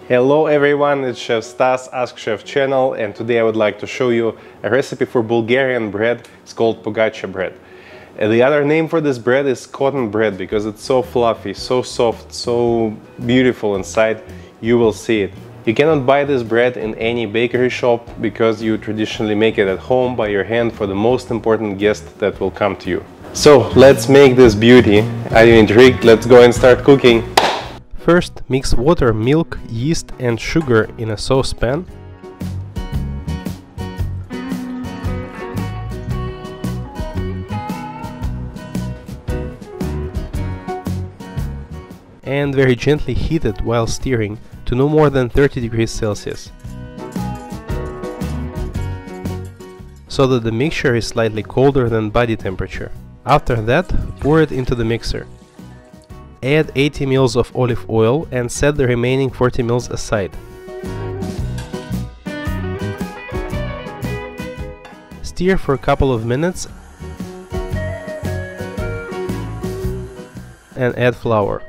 Hello everyone, it's Chef Stas, Ask Chef channel, and today I would like to show you a recipe for Bulgarian bread. It's called Pogacha bread. The other name for this bread is cotton bread because it's so fluffy, so soft, so beautiful inside. You will see it. You cannot buy this bread in any bakery shop because you traditionally make it at home by your hand for the most important guest that will come to you. So let's make this beauty. Are you intrigued? Let's go and start cooking. First, mix water, milk, yeast and sugar in a saucepan. And very gently heat it while stirring to no more than 30 degrees Celsius, so that the mixture is slightly colder than body temperature. After that, pour it into the mixer. Add 80 ml of olive oil and set the remaining 40 ml aside. Stir for a couple of minutes and add flour.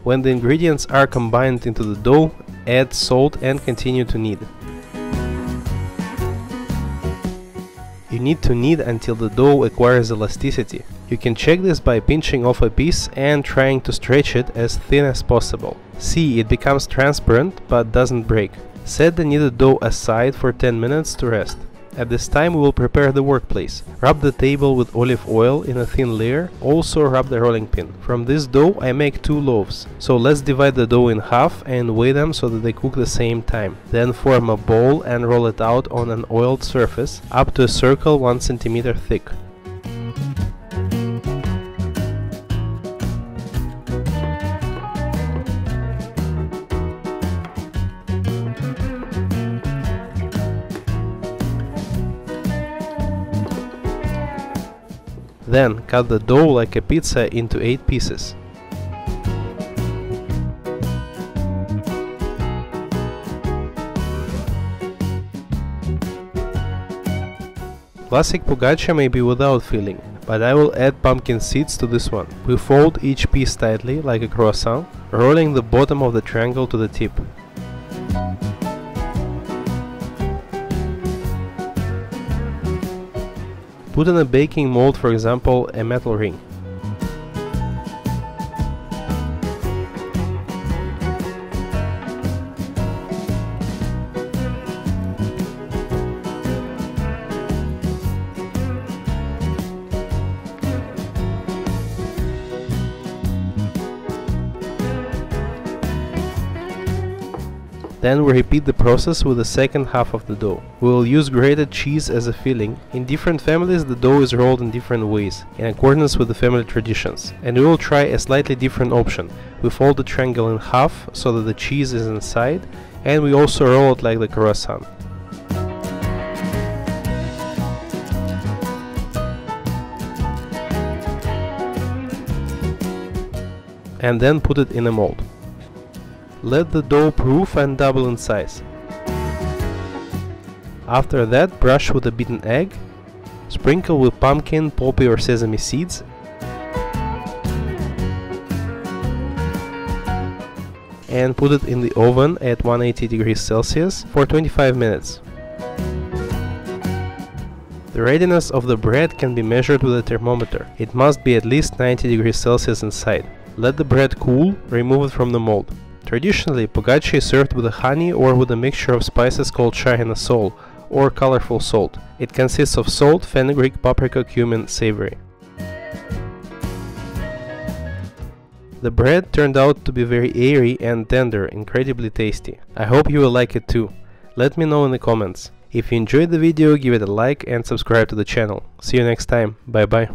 When the ingredients are combined into the dough, add salt and continue to knead. You need to knead until the dough acquires elasticity. You can check this by pinching off a piece and trying to stretch it as thin as possible. See, it becomes transparent but doesn't break. Set the kneaded dough aside for 10 minutes to rest. At this time we will prepare the workplace. Rub the table with olive oil in a thin layer, also rub the rolling pin. From this dough I make 2 loaves. So let's divide the dough in half and weigh them so that they cook the same time. Then form a ball and roll it out on an oiled surface up to a circle 1 cm thick. Then cut the dough like a pizza into 8 pieces. Classic pogacha may be without filling, but I will add pumpkin seeds to this one. We fold each piece tightly like a croissant, rolling the bottom of the triangle to the tip. Put in a baking mold, for example, a metal ring. Then we repeat the process with the second half of the dough. We will use grated cheese as a filling. In different families the dough is rolled in different ways, in accordance with the family traditions. And we will try a slightly different option. We fold the triangle in half so that the cheese is inside, and we also roll it like the croissant. And then put it in a mold. Let the dough proof and double in size. After that, brush with a beaten egg, sprinkle with pumpkin, poppy or sesame seeds, and put it in the oven at 180 degrees Celsius for 25 minutes. The readiness of the bread can be measured with a thermometer. It must be at least 90 degrees Celsius inside. Let the bread cool, remove it from the mold. Traditionally, pogacha is served with a honey or with a mixture of spices called shahina sol, or colorful salt. It consists of salt, fenugreek, paprika, cumin, savory. The bread turned out to be very airy and tender, incredibly tasty. I hope you will like it too. Let me know in the comments. If you enjoyed the video, give it a like and subscribe to the channel. See you next time. Bye bye.